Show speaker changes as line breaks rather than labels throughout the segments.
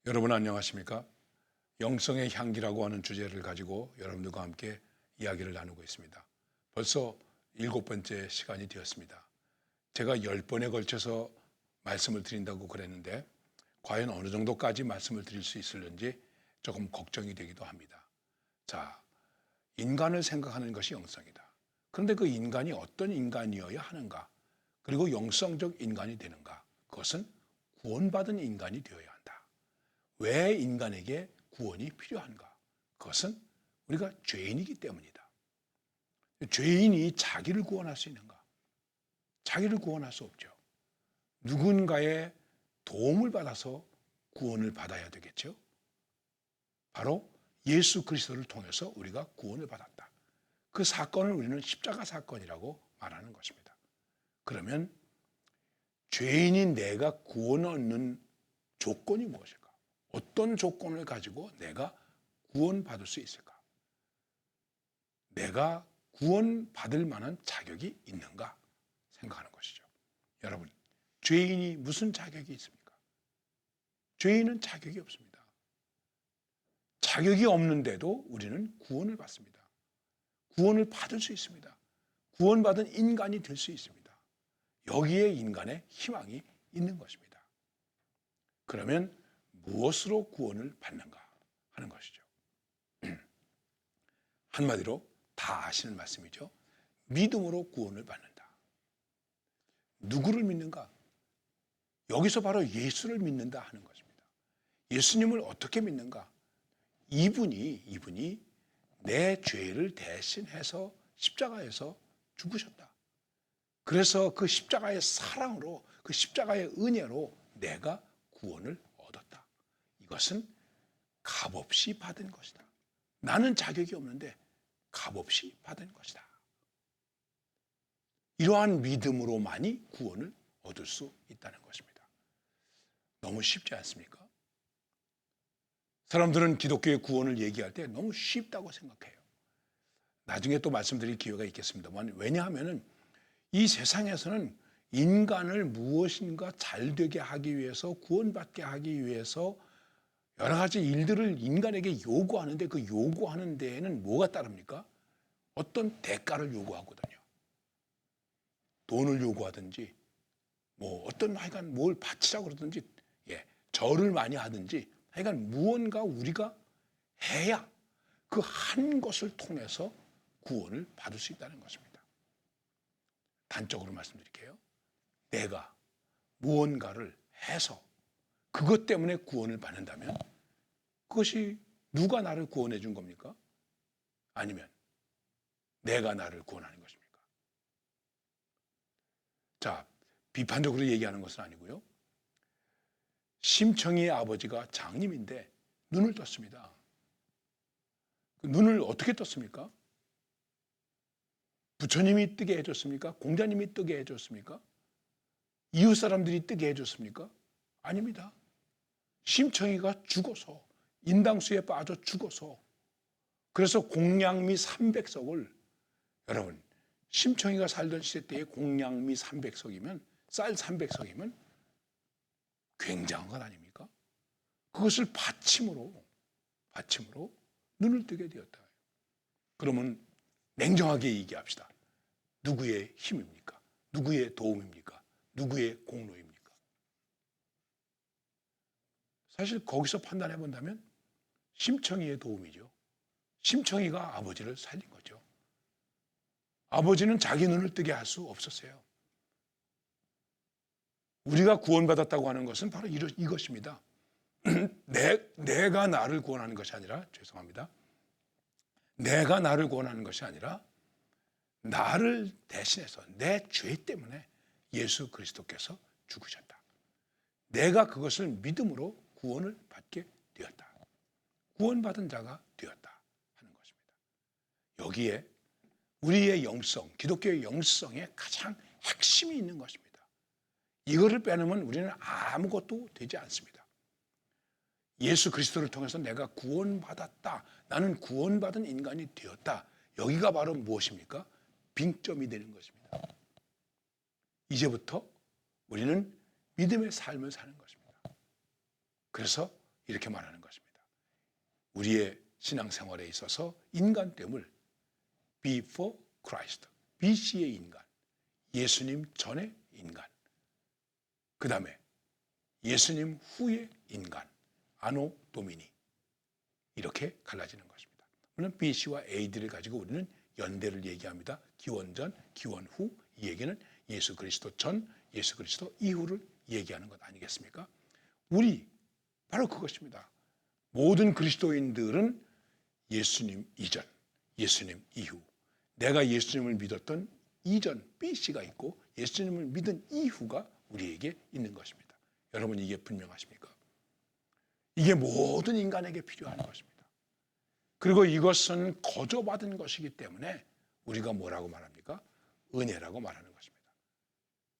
여러분 안녕하십니까? 영성의 향기라고 하는 주제를 가지고 여러분들과 함께 이야기를 나누고 있습니다. 벌써 7번째 시간이 되었습니다. 제가 10번에 걸쳐서 말씀을 드린다고 그랬는데 과연 어느 정도까지 말씀을 드릴 수 있을는지 조금 걱정이 되기도 합니다. 자, 인간을 생각하는 것이 영성이다. 그런데 그 인간이 어떤 인간이어야 하는가? 그리고 영성적 인간이 되는가? 그것은 구원받은 인간이 되어야 한다. 왜 인간에게 구원이 필요한가? 그것은 우리가 죄인이기 때문이다. 죄인이 자기를 구원할 수 있는가? 자기를 구원할 수 없죠. 누군가의 도움을 받아서 구원을 받아야 되겠죠. 바로 예수 그리스도를 통해서 우리가 구원을 받았다. 그 사건을 우리는 십자가 사건이라고 말하는 것입니다. 그러면 죄인인 내가 구원을 얻는 조건이 무엇일까? 어떤 조건을 가지고 내가 구원받을 수 있을까? 내가 구원받을 만한 자격이 있는가 생각하는 것이죠. 여러분, 죄인이 무슨 자격이 있습니까? 죄인은 자격이 없습니다. 자격이 없는데도 우리는 구원을 받습니다. 구원을 받을 수 있습니다. 구원받은 인간이 될 수 있습니다. 여기에 인간의 희망이 있는 것입니다. 그러면 무엇으로 구원을 받는가 하는 것이죠. 한마디로 다 아시는 말씀이죠. 믿음으로 구원을 받는다. 누구를 믿는가? 여기서 바로 예수를 믿는다 하는 것입니다. 예수님을 어떻게 믿는가? 이분이 내 죄를 대신해서 십자가에서 죽으셨다. 그래서 그 십자가의 사랑으로, 그 십자가의 은혜로 내가 구원을 얻었다. 이것은 값없이 받은 것이다. 나는 자격이 없는데 값없이 받은 것이다. 이러한 믿음으로만이 구원을 얻을 수 있다는 것입니다. 너무 쉽지 않습니까? 사람들은 기독교의 구원을 얘기할 때 너무 쉽다고 생각해요. 나중에 또 말씀드릴 기회가 있겠습니다만, 왜냐하면 이 세상에서는 인간을 무엇인가 잘되게 하기 위해서, 구원받게 하기 위해서 여러 가지 일들을 인간에게 요구하는데, 그 요구하는 데에는 뭐가 따릅니까? 어떤 대가를 요구하거든요. 돈을 요구하든지, 어떤 하여간 뭘 바치라고 그러든지, 절을 많이 하든지, 하여간 무언가 우리가 해야 그 한 것을 통해서 구원을 받을 수 있다는 것입니다. 단적으로 말씀드릴게요. 내가 무언가를 해서 그것 때문에 구원을 받는다면 그것이 누가 나를 구원해 준 겁니까? 아니면 내가 나를 구원하는 것입니까? 자, 비판적으로 얘기하는 것은 아니고요. 심청이의 아버지가 장님인데 눈을 떴습니다. 그 눈을 어떻게 떴습니까? 부처님이 뜨게 해줬습니까? 공자님이 뜨게 해줬습니까? 이웃 사람들이 뜨게 해줬습니까? 아닙니다. 심청이가 죽어서, 인당수에 빠져 죽어서, 그래서 공양미 300석을, 여러분, 심청이가 살던 시대 때의 공양미 300석이면, 쌀 300석이면 굉장한 것 아닙니까? 그것을 바침으로 눈을 뜨게 되었다. 그러면 냉정하게 얘기합시다. 누구의 힘입니까? 누구의 도움입니까? 누구의 공로입니까? 사실 거기서 판단해 본다면 심청이의 도움이죠. 심청이가 아버지를 살린 거죠. 아버지는 자기 눈을 뜨게 할 수 없었어요. 우리가 구원받았다고 하는 것은 바로 이것입니다. 내가 나를 구원하는 것이 아니라, 죄송합니다. 내가 나를 구원하는 것이 아니라 나를 대신해서 내 죄 때문에 예수 그리스도께서 죽으셨다. 내가 그것을 믿음으로 구원을 받게 되었다. 구원받은 자가 되었다 하는 것입니다. 여기에 우리의 영성, 기독교의 영성의 가장 핵심이 있는 것입니다. 이거를 빼놓으면 우리는 아무것도 되지 않습니다. 예수 그리스도를 통해서 내가 구원받았다. 나는 구원받은 인간이 되었다. 여기가 바로 무엇입니까? 빙점이 되는 것입니다. 이제부터 우리는 믿음의 삶을 사는 것입니다. 그래서 이렇게 말하는 것입니다. 우리의 신앙생활에 있어서 인간됨을 before Christ, BC의 인간, 예수님 전의 인간, 그 다음에 예수님 후의 인간, 아노 도미니, 이렇게 갈라지는 것입니다. 물론 BC와 AD를 가지고 우리는 연대를 얘기합니다. 기원 전, 기원 후. 이 얘기는 예수 그리스도 전, 예수 그리스도 이후를 얘기하는 것 아니겠습니까? 우리 바로 그것입니다. 모든 그리스도인들은 예수님 이전, 예수님 이후, 내가 예수님을 믿었던 이전 BC가 있고 예수님을 믿은 이후가 우리에게 있는 것입니다. 여러분, 이게 분명하십니까? 이게 모든 인간에게 필요한 것입니다. 그리고 이것은 거저받은 것이기 때문에 우리가 뭐라고 말합니까? 은혜라고 말하는 것입니다.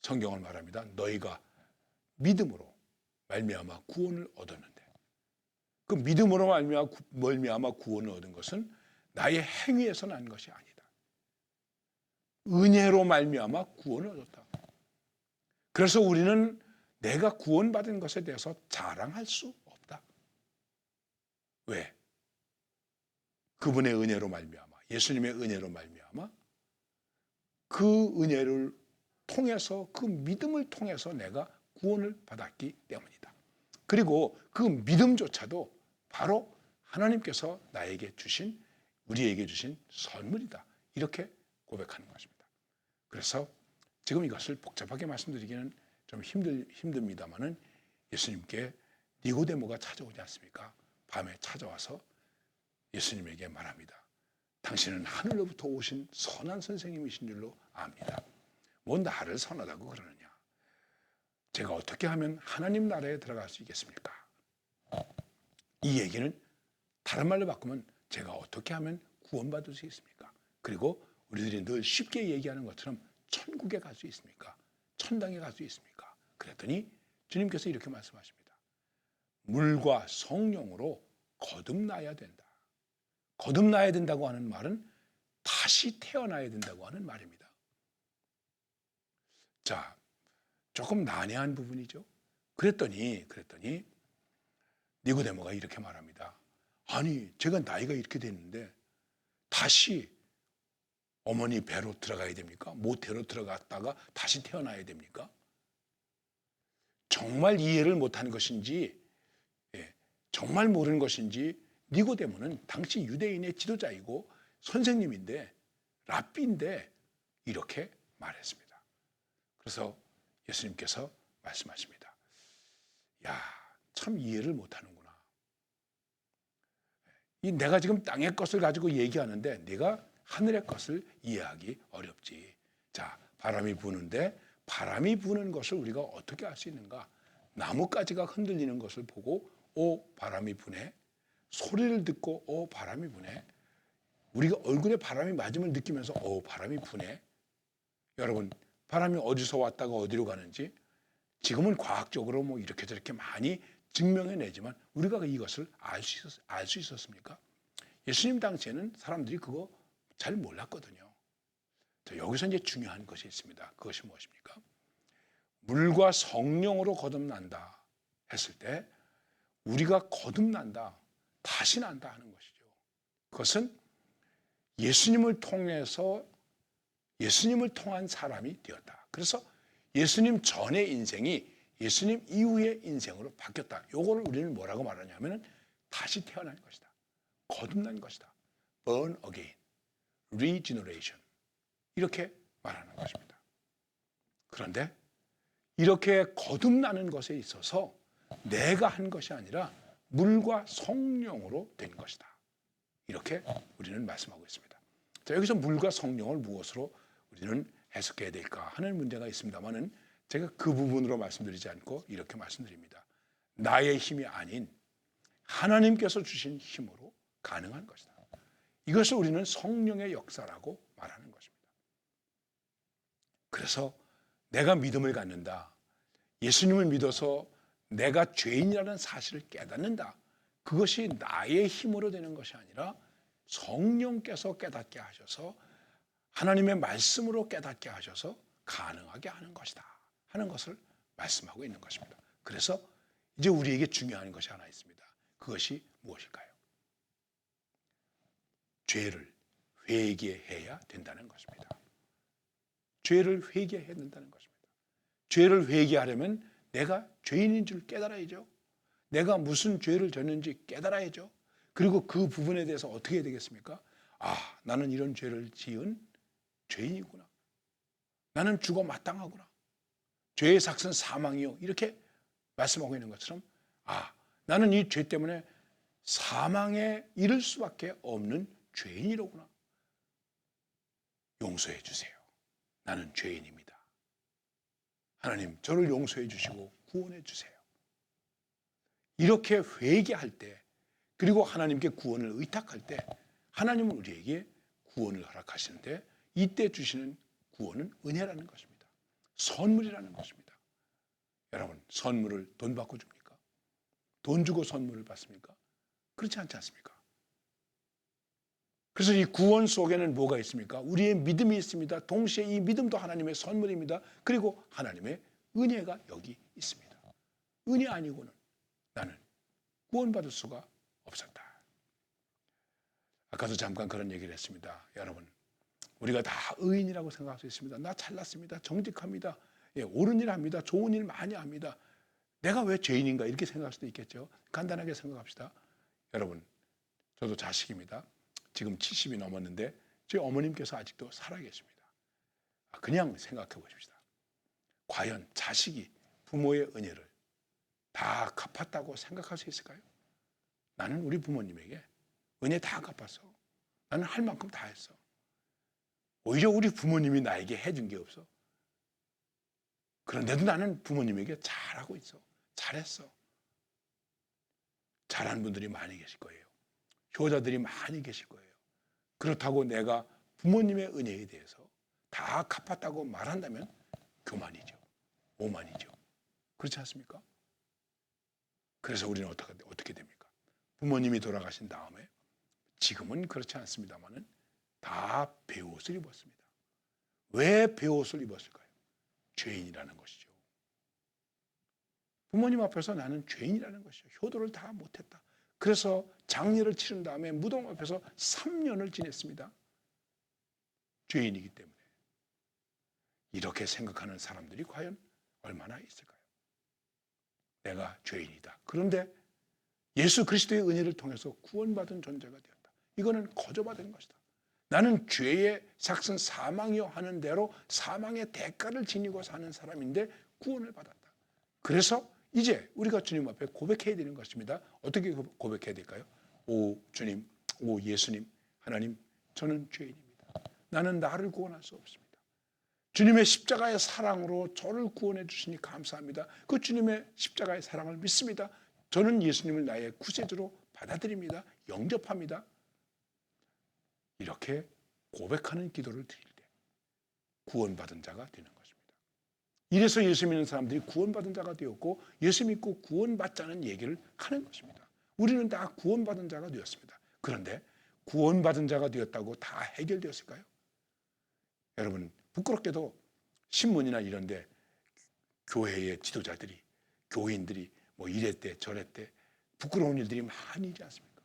성경을 말합니다. 너희가 믿음으로 말미암아 구원을 얻었는데, 그 믿음으로 말미암아 구원을 얻은 것은 나의 행위에서 난 것이 아니다. 은혜로 말미암아 구원을 얻었다. 그래서 우리는 내가 구원받은 것에 대해서 자랑할 수 없다. 왜? 그분의 은혜로 말미암아, 예수님의 은혜로 말미암아 그 은혜를 통해서, 그 믿음을 통해서 내가 구원을 받았기 때문이다. 그리고 그 믿음조차도 바로 하나님께서 나에게 주신, 우리에게 주신 선물이다. 이렇게 고백하는 것입니다. 그래서 지금 이것을 복잡하게 말씀드리기는 좀 힘듭니다만은 예수님께 니고데모가 찾아오지 않습니까? 밤에 찾아와서 예수님에게 말합니다. 당신은 하늘로부터 오신 선한 선생님이신 줄로 압니다. 뭐 나를 선하다고 그러느냐? 제가 어떻게 하면 하나님 나라에 들어갈 수 있겠습니까? 이 얘기는 다른 말로 바꾸면 제가 어떻게 하면 구원받을 수 있습니까? 그리고 우리들이 늘 쉽게 얘기하는 것처럼 천국에 갈 수 있습니까? 천당에 갈 수 있습니까? 그랬더니 주님께서 이렇게 말씀하십니다. 물과 성령으로 거듭나야 된다. 거듭나야 된다고 하는 말은 다시 태어나야 된다고 하는 말입니다. 자, 조금 난해한 부분이죠. 그랬더니 니고데모가 이렇게 말합니다. 아니, 제가 나이가 이렇게 됐는데 다시 어머니 배로 들어가야 됩니까? 모태로 들어갔다가 다시 태어나야 됩니까? 정말 이해를 못하는 것인지, 정말 모르는 것인지, 니고데모는 당시 유대인의 지도자이고 선생님인데, 랍비인데 이렇게 말했습니다. 그래서 예수님께서 말씀하십니다. 야, 참 이해를 못하는구나. 내가 지금 땅의 것을 가지고 얘기하는데 네가 하늘의 것을 이해하기 어렵지. 자, 바람이 부는데 바람이 부는 것을 우리가 어떻게 알 수 있는가? 나뭇가지가 흔들리는 것을 보고 오, 바람이 부네. 소리를 듣고 오, 바람이 부네. 우리가 얼굴에 바람이 맞음을 느끼면서 오, 바람이 부네. 여러분, 바람이 어디서 왔다가 어디로 가는지 지금은 과학적으로 뭐 이렇게 저렇게 많이 증명해내지만 우리가 이것을 알 수 있었습니까? 예수님 당시에는 사람들이 그거 잘 몰랐거든요. 여기서 이제 중요한 것이 있습니다. 그것이 무엇입니까? 물과 성령으로 거듭난다 했을 때 우리가 거듭난다, 다시 난다 하는 것이죠. 그것은 예수님을 통해서 예수님을 통한 사람이 되었다. 그래서 예수님 전의 인생이 예수님 이후의 인생으로 바뀌었다. 요거를 우리는 뭐라고 말하냐면 다시 태어난 것이다. 거듭난 것이다. Born again, regeneration. 이렇게 말하는 것입니다. 그런데 이렇게 거듭나는 것에 있어서 내가 한 것이 아니라 물과 성령으로 된 것이다. 이렇게 우리는 말씀하고 있습니다. 자, 여기서 물과 성령을 무엇으로 우리는 해석해야 될까 하는 문제가 있습니다만은 제가 그 부분으로 말씀드리지 않고 이렇게 말씀드립니다. 나의 힘이 아닌 하나님께서 주신 힘으로 가능한 것이다. 이것을 우리는 성령의 역사라고 말하는 것입니다. 그래서 내가 믿음을 갖는다. 예수님을 믿어서 내가 죄인이라는 사실을 깨닫는다. 그것이 나의 힘으로 되는 것이 아니라 성령께서 깨닫게 하셔서 하나님의 말씀으로 깨닫게 하셔서 가능하게 하는 것이다 하는 것을 말씀하고 있는 것입니다. 그래서 이제 우리에게 중요한 것이 하나 있습니다. 그것이 무엇일까요? 죄를 회개해야 된다는 것입니다. 죄를 회개해야 된다는 것입니다. 죄를 회개하려면 내가 죄인인 줄 깨달아야죠. 내가 무슨 죄를 졌는지 깨달아야죠. 그리고 그 부분에 대해서 어떻게 해야 되겠습니까? 아, 나는 이런 죄를 지은 죄인이구나. 나는 죽어 마땅하구나. 죄의 삭은 사망이요. 이렇게 말씀하고 있는 것처럼 아, 나는 이 죄 때문에 사망에 이를 수밖에 없는 죄인이로구나. 용서해 주세요. 나는 죄인입니다. 하나님, 저를 용서해 주시고 구원해 주세요. 이렇게 회개할 때, 그리고 하나님께 구원을 의탁할 때 하나님은 우리에게 구원을 허락하시는데, 이때 주시는 구원은 은혜라는 것입니다. 선물이라는 것입니다. 여러분, 선물을 돈 받고 줍니까? 돈 주고 선물을 받습니까? 그렇지 않지 않습니까? 그래서 이 구원 속에는 뭐가 있습니까? 우리의 믿음이 있습니다. 동시에 이 믿음도 하나님의 선물입니다. 그리고 하나님의 은혜가 여기 있습니다. 은혜 아니고는 나는 구원받을 수가 없었다. 아까도 잠깐 그런 얘기를 했습니다. 여러분, 우리가 다 의인이라고 생각할 수 있습니다. 나 잘났습니다. 정직합니다. 예, 옳은 일 합니다. 좋은 일 많이 합니다. 내가 왜 죄인인가 이렇게 생각할 수도 있겠죠. 간단하게 생각합시다. 여러분, 저도 자식입니다. 지금 70이 넘었는데 저희 어머님께서 아직도 살아계십니다. 그냥 생각해 보십시다. 과연 자식이 부모의 은혜를 다 갚았다고 생각할 수 있을까요? 나는 우리 부모님에게 은혜 다 갚았어. 나는 할 만큼 다 했어. 오히려 우리 부모님이 나에게 해준 게 없어. 그런데도 나는 부모님에게 잘하고 있어. 잘했어. 잘하는 분들이 많이 계실 거예요. 효자들이 많이 계실 거예요. 그렇다고 내가 부모님의 은혜에 대해서 다 갚았다고 말한다면 교만이죠. 오만이죠. 그렇지 않습니까? 그래서 우리는 어떻게 됩니까? 부모님이 돌아가신 다음에 지금은 그렇지 않습니다만은 다 베옷을 입었습니다. 왜 베옷을 입었을까요? 죄인이라는 것이죠. 부모님 앞에서 나는 죄인이라는 것이죠. 효도를 다 못했다. 그래서 장례를 치른 다음에 무덤 앞에서 3년을 지냈습니다. 죄인이기 때문에. 이렇게 생각하는 사람들이 과연 얼마나 있을까요? 내가 죄인이다. 그런데 예수 그리스도의 은혜를 통해서 구원받은 존재가 되었다. 이거는 거저받은 것이다. 나는 죄의 삭은 사망이요 하는 대로 사망의 대가를 지니고 사는 사람인데 구원을 받았다. 그래서 이제 우리가 주님 앞에 고백해야 되는 것입니다. 어떻게 고백해야 될까요? 오 주님, 오 예수님, 하나님, 저는 죄인입니다. 나는 나를 구원할 수 없습니다. 주님의 십자가의 사랑으로 저를 구원해 주시니 감사합니다. 그 주님의 십자가의 사랑을 믿습니다. 저는 예수님을 나의 구세주로 받아들입니다. 영접합니다. 이렇게 고백하는 기도를 드릴 때 구원받은 자가 되는 것입니다. 이래서 예수 믿는 사람들이 구원받은 자가 되었고 예수 믿고 구원받자는 얘기를 하는 것입니다. 우리는 다 구원받은 자가 되었습니다. 그런데 구원받은 자가 되었다고 다 해결되었을까요? 여러분, 부끄럽게도 신문이나 이런 데 교회의 지도자들이, 교인들이 뭐 이랬대 저랬대 부끄러운 일들이 많이 있지 않습니까?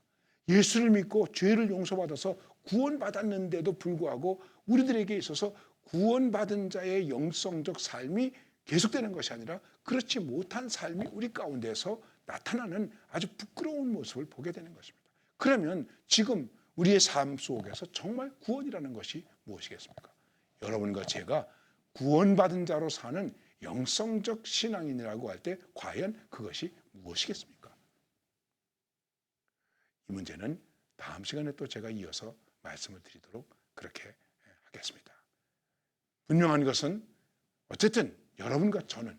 예수를 믿고 죄를 용서받아서 구원받았는데도 불구하고 우리들에게 있어서 구원받은 자의 영성적 삶이 계속되는 것이 아니라 그렇지 못한 삶이 우리 가운데서 나타나는 아주 부끄러운 모습을 보게 되는 것입니다. 그러면 지금 우리의 삶 속에서 정말 구원이라는 것이 무엇이겠습니까? 여러분과 제가 구원받은 자로 사는 영성적 신앙인이라고 할 때 과연 그것이 무엇이겠습니까? 이 문제는 다음 시간에 또 제가 이어서 말씀을 드리도록 그렇게 하겠습니다. 분명한 것은 어쨌든 여러분과 저는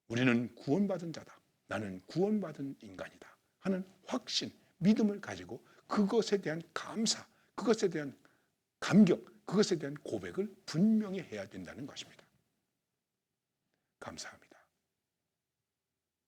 우리는 구원받은 자다. 나는 구원받은 인간이다 하는 확신, 믿음을 가지고 그것에 대한 감사, 그것에 대한 감격, 그것에 대한 고백을 분명히 해야 된다는 것입니다. 감사합니다.